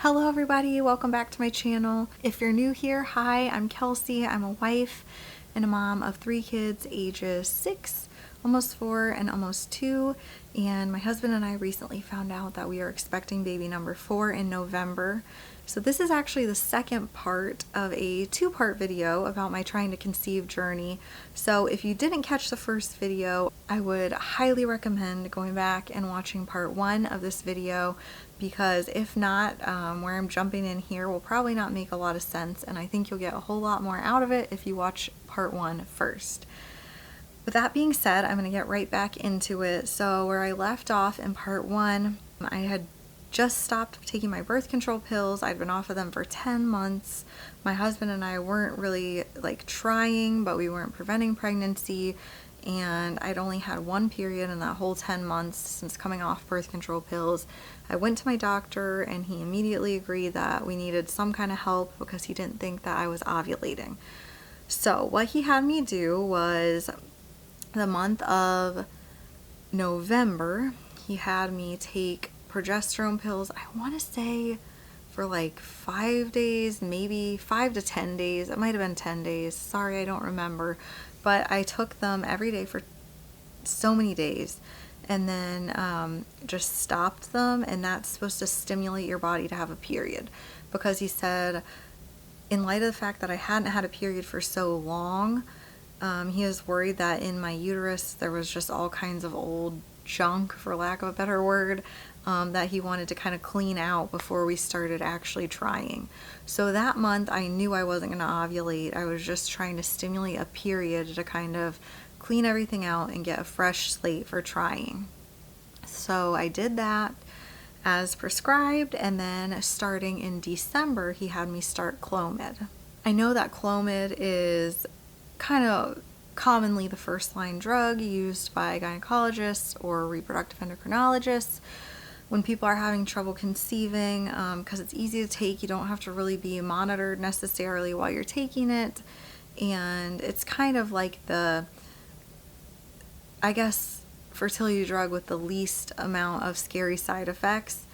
Hello everybody, welcome back to my channel. If you're new here, hi, I'm Kelsey. I'm a wife and a mom of 3 kids ages 6, almost 4, and almost 2. And my husband and I recently found out that we are expecting baby number 4 in November. So this is actually the second part of a 2-part video about my trying to conceive journey. So if you didn't catch the first video, I would highly recommend going back and watching part 1 of this video, because if not, where I'm jumping in here will probably not make a lot of sense, and I think you'll get a whole lot more out of it if you watch part 1 first. With that being said, I'm going to get right back into it. So where I left off in part 1, I had just stopped taking my birth control pills. I'd been off of them for 10 months. My husband and I weren't really trying, but we weren't preventing pregnancy. And I'd only had 1 period in that whole 10 months since coming off birth control pills. I went to my doctor and he immediately agreed that we needed some kind of help because he didn't think that I was ovulating. So what he had me do was, the month of November, he had me take progesterone pills, I want to say for 5 days, maybe 5 to 10 days. It might have been 10 days. Sorry, I don't remember. But I took them every day for so many days, and then just stopped them, and that's supposed to stimulate your body to have a period, because he said, in light of the fact that I hadn't had a period for so long, he was worried that in my uterus there was just all kinds of old junk, for lack of a better word, that he wanted to kind of clean out before we started actually trying. So that month I knew I wasn't going to ovulate. I was just trying to stimulate a period to kind of clean everything out and get a fresh slate for trying. So I did that as prescribed, and then starting in December he had me start clomid. I know that clomid is kind of commonly the first line drug used by gynecologists or reproductive endocrinologists when people are having trouble conceiving, because it's easy to take. You don't have to really be monitored necessarily while you're taking it, and it's kind of like the, I guess, fertility drug with the least amount of scary side effects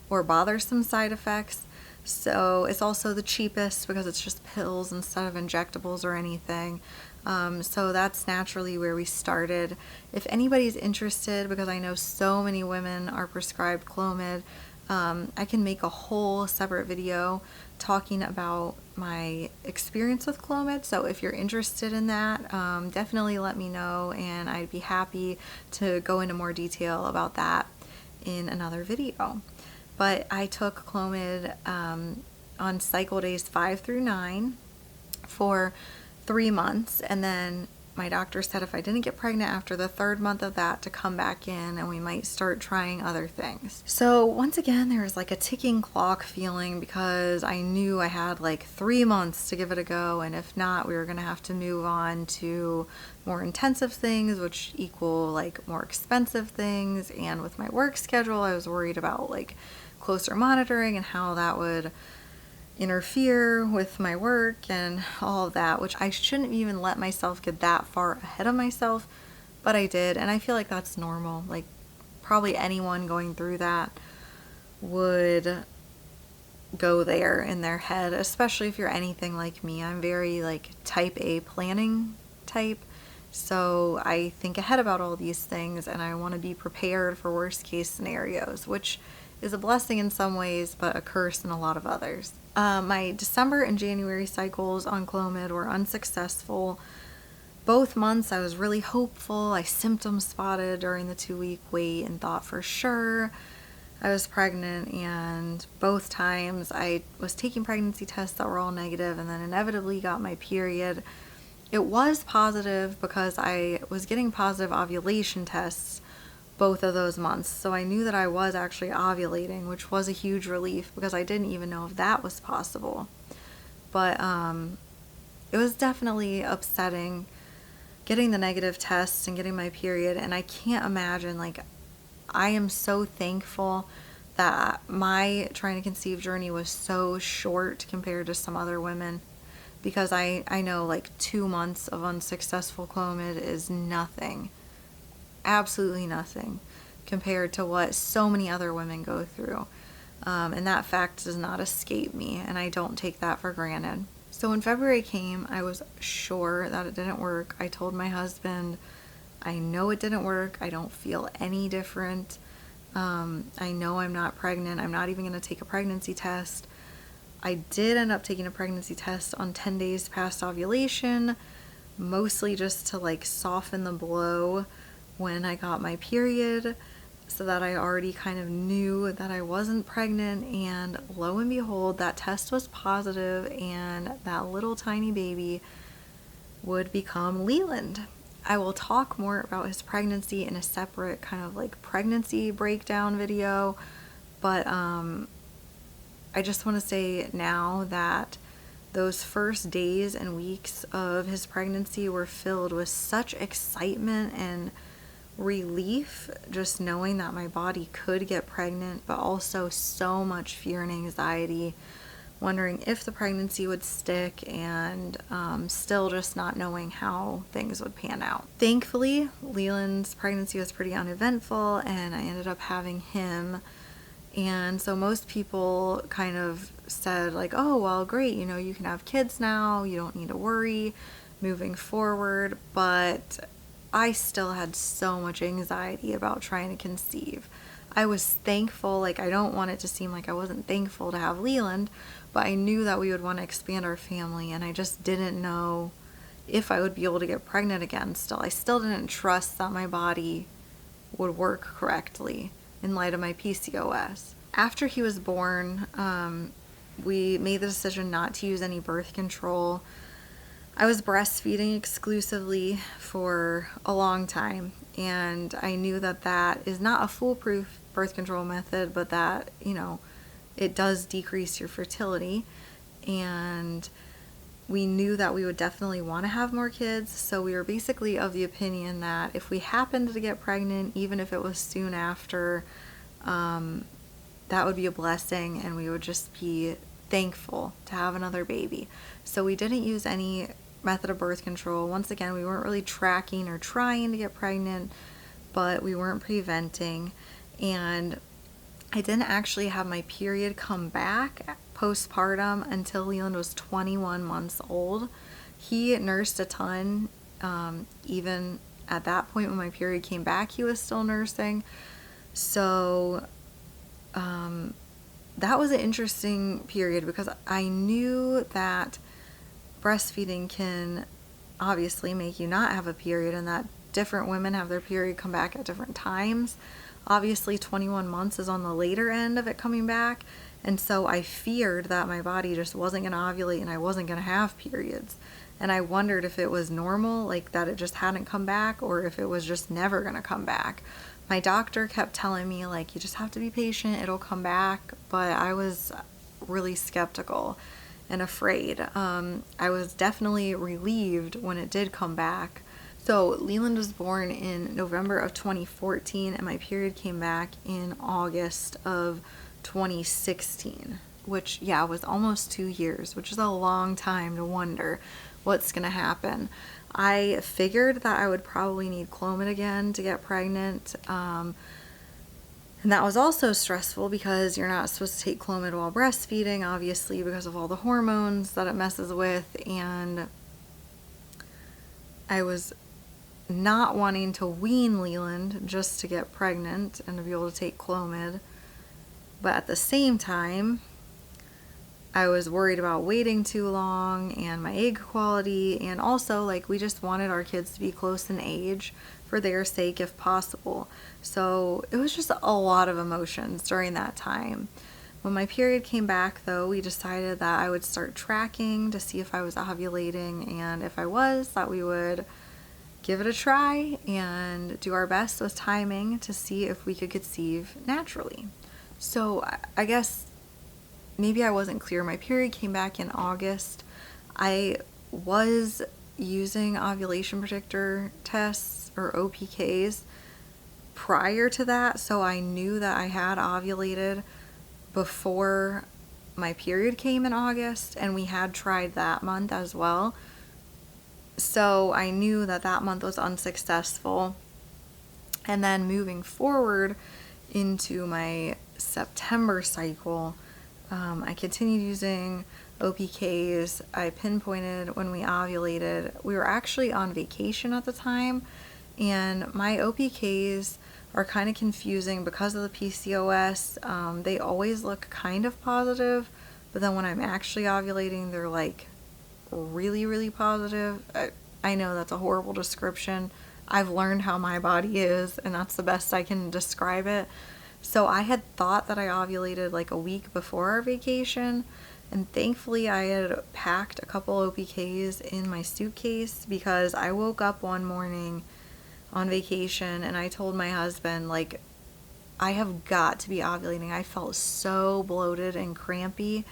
or bothersome side effects. So it's also the cheapest because it's just pills instead of injectables or anything. So that's naturally where we started. If anybody's interested, because I know so many women are prescribed clomid, I can make a whole separate video talking about my experience with clomid. So if you're interested in that, definitely let me know, and I'd be happy to go into more detail about that in another video. But I took clomid on cycle days 5 through 9 for 3 months, and then my doctor said if I didn't get pregnant after the 3rd month of that, to come back in and we might start trying other things. So once again, there was a ticking clock feeling, because I knew I had 3 months to give it a go, and if not, we were going to have to move on to more intensive things, which equal more expensive things. And with my work schedule, I was worried about closer monitoring and how that would interfere with my work and all of that, which I shouldn't even let myself get that far ahead of myself, but I did. And I feel like that's normal. Probably anyone going through that would go there in their head, especially if you're anything like me. I'm very type A planning type, so I think ahead about all these things, and I want to be prepared for worst case scenarios, which is a blessing in some ways, but a curse in a lot of others. My December and January cycles on clomid were unsuccessful. Both months I was really hopeful. I symptom spotted during the 2-week wait and thought for sure I was pregnant, and both times I was taking pregnancy tests that were all negative, and then inevitably got my period. It was positive because I was getting positive ovulation tests both of those months, so I knew that I was actually ovulating, which was a huge relief because I didn't even know if that was possible. But it was definitely upsetting getting the negative tests and getting my period, and I can't imagine, I am so thankful that my trying to conceive journey was so short compared to some other women, because I know 2 months of unsuccessful clomid is nothing. Absolutely nothing compared to what so many other women go through. And that fact does not escape me, and I don't take that for granted. So when February came, I was sure that it didn't work. I told my husband, I know it didn't work. I don't feel any different. I know I'm not pregnant. I'm not even going to take a pregnancy test. I did end up taking a pregnancy test on 10 days past ovulation, mostly just to like soften the blow when I got my period, so that I already kind of knew that I wasn't pregnant. And lo and behold, that test was positive, and that little tiny baby would become Leland. I will talk more about his pregnancy in a separate kind of like pregnancy breakdown video, but I just want to say now that those first days and weeks of his pregnancy were filled with such excitement and relief, just knowing that my body could get pregnant, but also so much fear and anxiety, wondering if the pregnancy would stick, and still just not knowing how things would pan out. Thankfully, Leland's pregnancy was pretty uneventful, and I ended up having him. And so most people kind of said like, oh, well, great, you know, you can have kids now, you don't need to worry moving forward. But I still had so much anxiety about trying to conceive. I was thankful, like I don't want it to seem like I wasn't thankful to have Leland, but I knew that we would want to expand our family, and I just didn't know if I would be able to get pregnant again still. I still didn't trust that my body would work correctly in light of my PCOS. After he was born, we made the decision not to use any birth control. I was breastfeeding exclusively for a long time, and I knew that that is not a foolproof birth control method, but that, you know, it does decrease your fertility. And we knew that we would definitely want to have more kids, so we were basically of the opinion that if we happened to get pregnant, even if it was soon after, that would be a blessing, and we would just be thankful to have another baby. So we didn't use any method of birth control. Once again, we weren't really tracking or trying to get pregnant, but we weren't preventing. And I didn't actually have my period come back postpartum until Leland was 21 months old. He nursed a ton. Even at that point when my period came back, he was still nursing. So that was an interesting period, because I knew that breastfeeding can obviously make you not have a period, and that different women have their period come back at different times. Obviously 21 months is on the later end of it coming back, and so I feared that my body just wasn't going to ovulate and I wasn't going to have periods. And I wondered if it was normal, like that it just hadn't come back, or if it was just never going to come back. My doctor kept telling me, like, you just have to be patient, it'll come back, but I was really skeptical and afraid. I was definitely relieved when it did come back. So Leland was born in November of 2014, and my period came back in August of 2016, which, yeah, was almost 2 years, which is a long time to wonder what's going to happen. I figured that I would probably need clomid again to get pregnant, and that was also stressful because you're not supposed to take clomid while breastfeeding, obviously, because of all the hormones that it messes with. And I was not wanting to wean Leland just to get pregnant and to be able to take clomid. But at the same time, I was worried about waiting too long and my egg quality, and also, like, we just wanted our kids to be close in age for their sake if possible. So it was just a lot of emotions during that time. When my period came back, though, we decided that I would start tracking to see if I was ovulating, and if I was, that we would give it a try and do our best with timing to see if we could conceive naturally. So I guess maybe I wasn't clear. My period came back in August. I was using ovulation predictor tests, or OPKs, prior to that, so I knew that I had ovulated before my period came in August, and we had tried that month as well. So I knew that that month was unsuccessful. And then moving forward into my September cycle, I continued using OPKs. I pinpointed when we ovulated. We were actually on vacation at the time, and my OPKs are kind of confusing because of the PCOS. They always look kind of positive, but then when I'm actually ovulating, they're like really, really positive. I know that's a horrible description. I've learned how my body is, and that's the best I can describe it. So I had thought that I ovulated like a week before our vacation, and thankfully I had packed a couple OPKs in my suitcase because I woke up one morning on vacation and I told my husband, like, I have got to be ovulating. I felt so bloated and crampy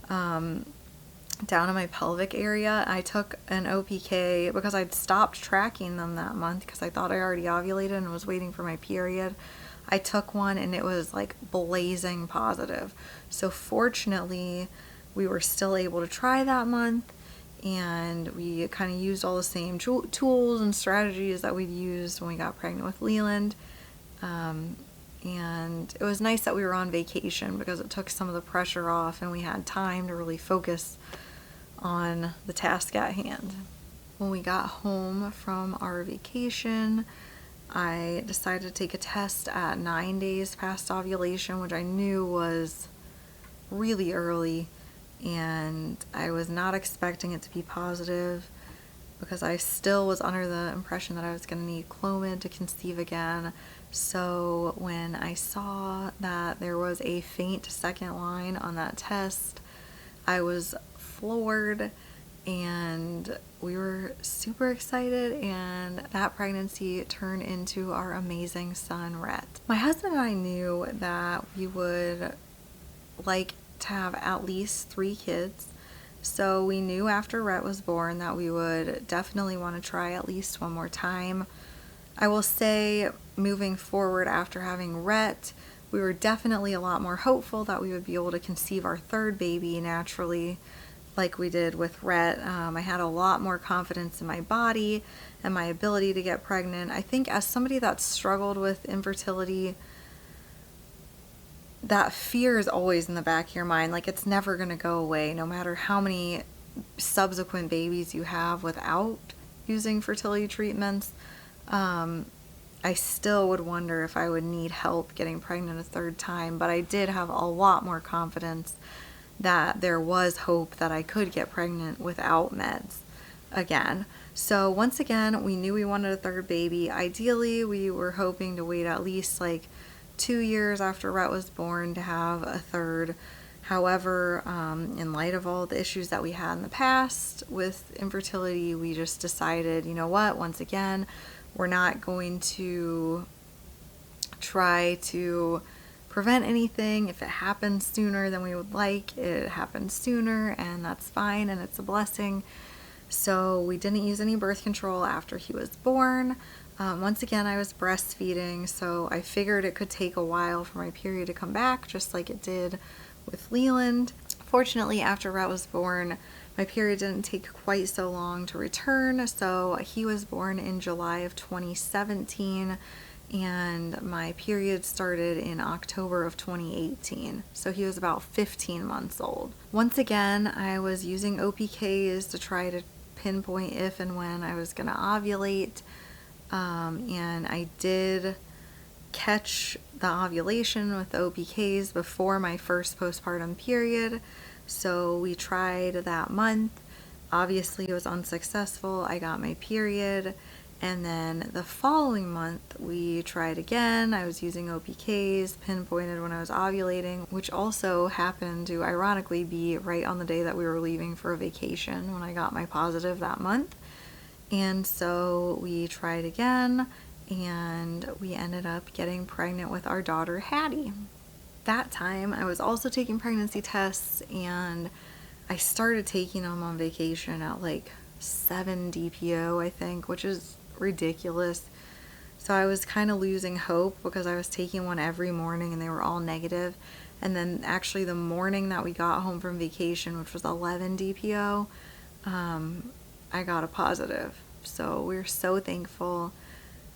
down in my pelvic area. I took an OPK because I'd stopped tracking them that month because I thought I already ovulated and was waiting for my period. I took one and it was like blazing positive. So fortunately, we were still able to try that month, and we kind of used all the same tools and strategies that we'd used when we got pregnant with Leland. And it was nice that we were on vacation because it took some of the pressure off and we had time to really focus on the task at hand. When we got home from our vacation, I decided to take a test at 9 days past ovulation, which I knew was really early, and I was not expecting it to be positive because I still was under the impression that I was going to need clomid to conceive again. So when I saw that there was a faint second line on that test, I was floored, and we were super excited, and that pregnancy turned into our amazing son, Rhett. My husband and I knew that we would like to have at least 3 kids, so we knew after Rhett was born that we would definitely want to try at least one more time. I will say, moving forward after having Rhett, we were definitely a lot more hopeful that we would be able to conceive our 3rd baby naturally, like we did with Rhett. I had a lot more confidence in my body and my ability to get pregnant. I think as somebody that's struggled with infertility, that fear is always in the back of your mind. Like, it's never going to go away, no matter how many subsequent babies you have without using fertility treatments. I still would wonder if I would need help getting pregnant a 3rd time, but I did have a lot more confidence that there was hope that I could get pregnant without meds again. So once again, we knew we wanted a 3rd baby. Ideally, we were hoping to wait at least like 2 years after Rhett was born to have a 3rd. However, in light of all the issues that we had in the past with infertility, we just decided, you know what, once again, we're not going to try to prevent anything. If it happens sooner than we would like, it happens sooner, and that's fine, and it's a blessing. So we didn't use any birth control after he was born. Once again, I was breastfeeding, so I figured it could take a while for my period to come back, just like it did with Leland. Fortunately, after Rhett was born, my period didn't take quite so long to return, so he was born in July of 2017, and my period started in October of 2018, so he was about 15 months old. Once again, I was using OPKs to try to pinpoint if and when I was going to ovulate, and I did catch the ovulation with the OPKs before my first postpartum period, so we tried that month. Obviously, it was unsuccessful. I got my period. And then the following month, we tried again. I was using OPKs, pinpointed when I was ovulating, which also happened to ironically be right on the day that we were leaving for a vacation when I got my positive that month. And so we tried again, and we ended up getting pregnant with our daughter, Hattie. That time, I was also taking pregnancy tests, and I started taking them on vacation at like 7 DPO, I think, which is ridiculous. So I was kind of losing hope because I was taking one every morning and they were all negative. And then actually the morning that we got home from vacation, which was 11 DPO, I got a positive. So we're so thankful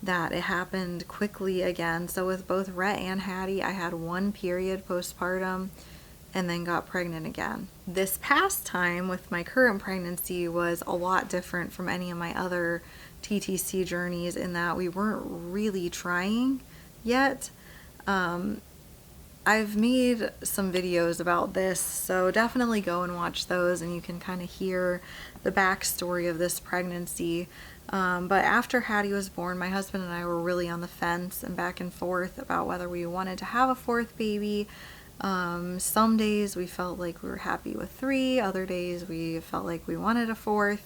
that it happened quickly again. So with both Rhett and Hattie, I had 1 period postpartum and then got pregnant again. This past time with my current pregnancy was a lot different from any of my other TTC journeys in that we weren't really trying yet. I've made some videos about this, so definitely go and watch those and you can kind of hear the backstory of this pregnancy. But after Hattie was born, my husband and I were really on the fence and back and forth about whether we wanted to have a 4th baby. Some days we felt like we were happy with 3, other days we felt like we wanted a 4th.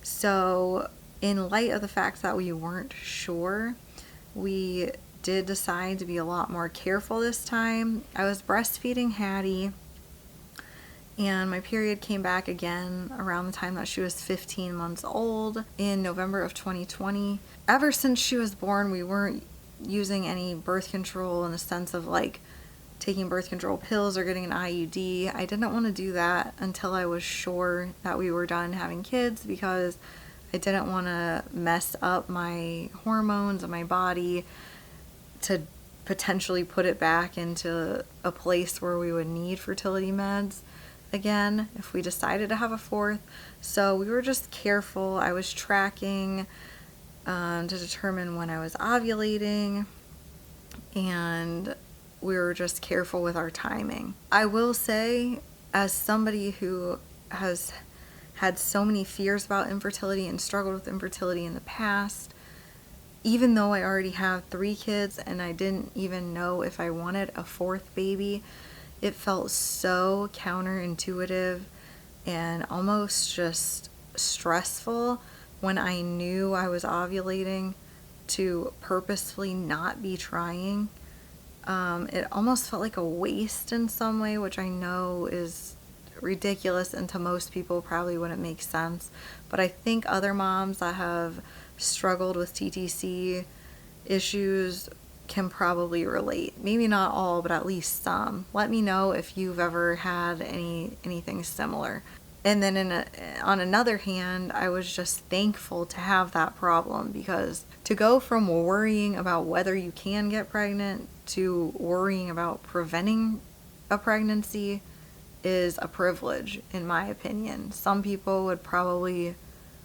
So in light of the fact that we weren't sure, we did decide to be a lot more careful this time. I was breastfeeding Hattie and my period came back again around the time that she was 15 months old in November of 2020. Ever since she was born, we weren't using any birth control in the sense of like taking birth control pills or getting an IUD. I didn't want to do that until I was sure that we were done having kids because I didn't want to mess up my hormones and my body to potentially put it back into a place where we would need fertility meds again if we decided to have a 4th. So we were just careful. I was tracking to determine when I was ovulating, and we were just careful with our timing. I will say, as somebody who has had so many fears about infertility and struggled with infertility in the past, even though I already have 3 kids and I didn't even know if I wanted a 4th baby, it felt so counterintuitive and almost just stressful when I knew I was ovulating to purposefully not be trying. It almost felt like a waste in some way, which I know is ridiculous and to most people probably wouldn't make sense. But I think other moms that have struggled with TTC issues can probably relate. Maybe not all, but at least some. Let me know if you've ever had anything similar. And then on another hand, I was just thankful to have that problem, because to go from worrying about whether you can get pregnant to worrying about preventing a pregnancy is a privilege, in my opinion. Some people would probably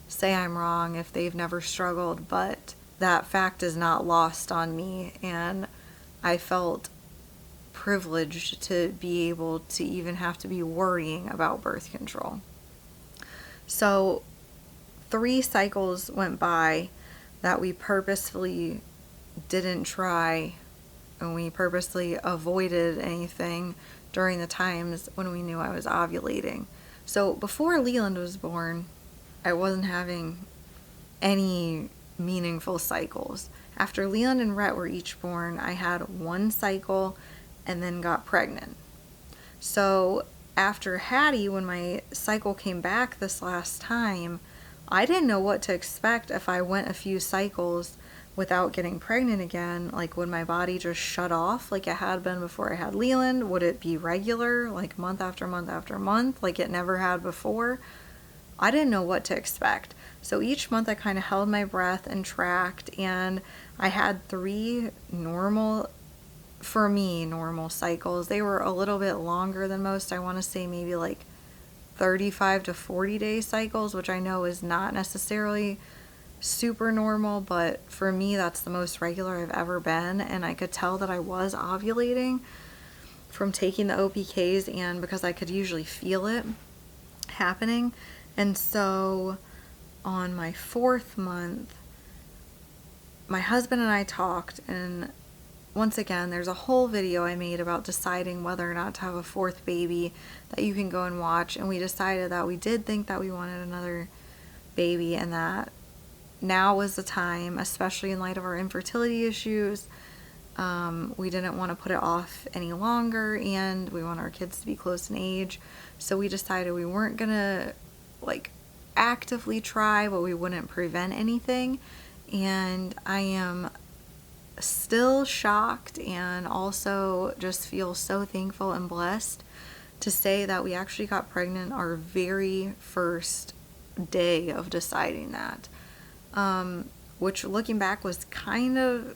say I'm wrong if they've never struggled, but that fact is not lost on me, and I felt privileged to be able to even have to be worrying about birth control. So 3 cycles went by that we purposefully didn't try, and we purposely avoided anything during the times when we knew I was ovulating. So before Leland was born, I wasn't having any meaningful cycles. After Leland and Rhett were each born, I had 1 cycle and then got pregnant. So after Hattie, when my cycle came back this last time, I didn't know what to expect if I went a few cycles without getting pregnant again. Like, would my body just shut off like it had been before I had Leland? Would it be regular, like month after month after month, like it never had before? I didn't know what to expect. So each month I kind of held my breath and tracked, and I had 3 normal, for me, normal cycles. They were a little bit longer than most. I want to say maybe like 35 to 40 day cycles, which I know is not necessarily super normal, but for me that's the most regular I've ever been, and I could tell that I was ovulating from taking the OPKs and because I could usually feel it happening. And so on my 4th month, my husband and I talked, and once again, there's a whole video I made about deciding whether or not to have a 4th baby that you can go and watch, and we decided that we did think that we wanted another baby, and that now was the time, especially in light of our infertility issues. We didn't want to put it off any longer, and we want our kids to be close in age, so we decided we weren't gonna like actively try, but we wouldn't prevent anything. And I am still shocked and also just feel so thankful and blessed to say that we actually got pregnant our very first day of deciding that. which looking back was kind of,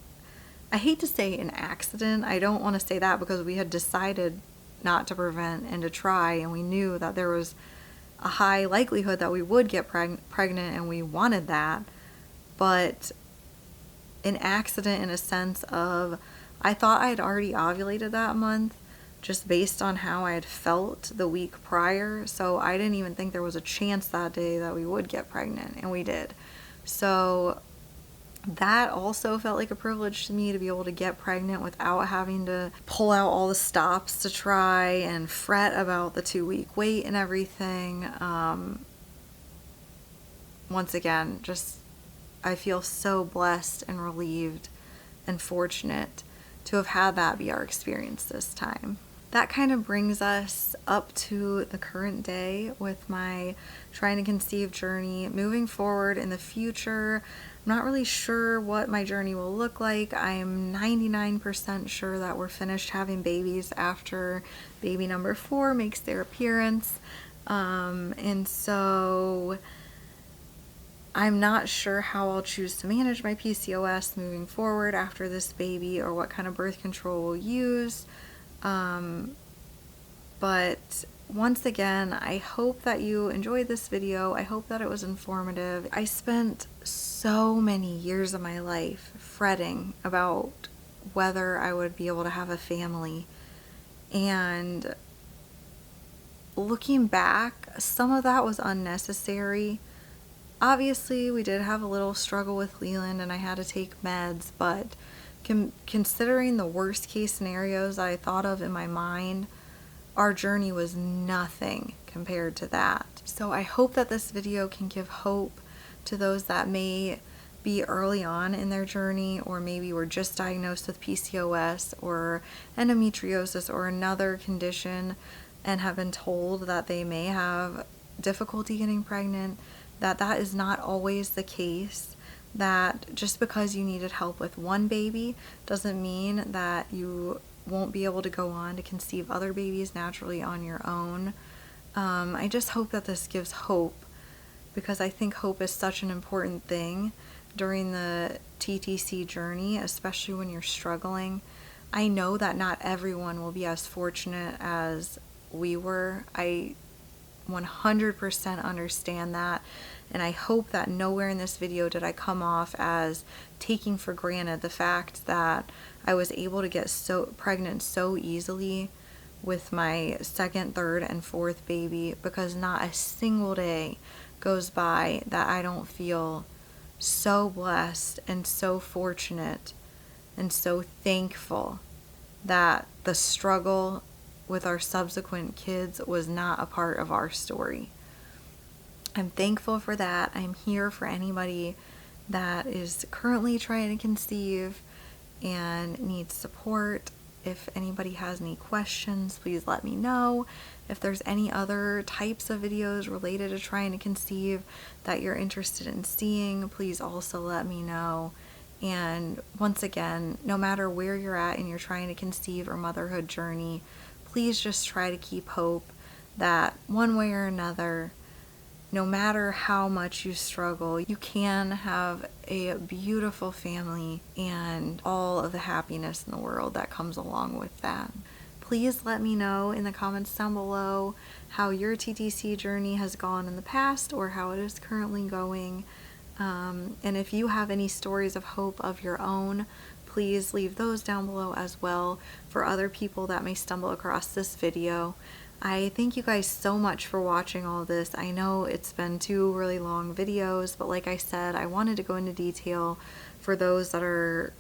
I hate to say an accident. I don't want to say that because we had decided not to prevent and to try, and we knew that there was a high likelihood that we would get pregnant and we wanted that. But an accident in a sense of, I thought I had already ovulated that month just based on how I had felt the week prior. So I didn't even think there was a chance that day that we would get pregnant, and we did. So that also felt like a privilege to me, to be able to get pregnant without having to pull out all the stops to try and fret about the 2-week wait and everything. Once again, just I feel so blessed and relieved and fortunate to have had that be our experience this time. That kind of brings us up to the current day with my trying to conceive journey. Moving forward in the future, I'm not really sure what my journey will look like. I am 99% sure that we're finished having babies after baby number 4 makes their appearance. And so I'm not sure how I'll choose to manage my PCOS moving forward after this baby, or what kind of birth control we'll use. But once again, I hope that you enjoyed this video. I hope that it was informative. I spent so many years of my life fretting about whether I would be able to have a family. And looking back, some of that was unnecessary. Obviously, we did have a little struggle with Leland and I had to take meds, but considering the worst case scenarios I thought of in my mind, our journey was nothing compared to that. So I hope that this video can give hope to those that may be early on in their journey, or maybe were just diagnosed with PCOS or endometriosis or another condition and have been told that they may have difficulty getting pregnant, that is not always the case. That just because you needed help with one baby doesn't mean that you won't be able to go on to conceive other babies naturally on your own. I just hope that this gives hope, because I think hope is such an important thing during the TTC journey, especially when you're struggling. I know that not everyone will be as fortunate as we were. I 100% understand that, and I hope that nowhere in this video did I come off as taking for granted the fact that I was able to get pregnant so easily with my 2nd, 3rd, and 4th baby, because not a single day goes by that I don't feel so blessed and so fortunate and so thankful that the struggle with our subsequent kids was not a part of our story. I'm thankful for that. I'm here for anybody that is currently trying to conceive and needs support. If anybody has any questions, please let me know. If there's any other types of videos related to trying to conceive that you're interested in seeing, please also let me know. And once again, no matter where you're at in your trying to conceive or motherhood journey, please just try to keep hope that one way or another, no matter how much you struggle, you can have a beautiful family and all of the happiness in the world that comes along with that. Please let me know in the comments down below how your TTC journey has gone in the past or how it is currently going. And if you have any stories of hope of your own, please leave those down below as well for other people that may stumble across this video. I thank you guys so much for watching all this. I know it's been 2 really long videos, but like I said, I wanted to go into detail for those that are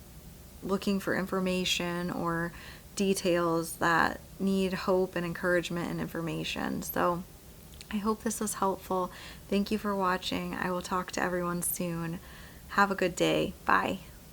looking for information or details that need hope and encouragement and information. So I hope this was helpful. Thank you for watching. I will talk to everyone soon. Have a good day. Bye.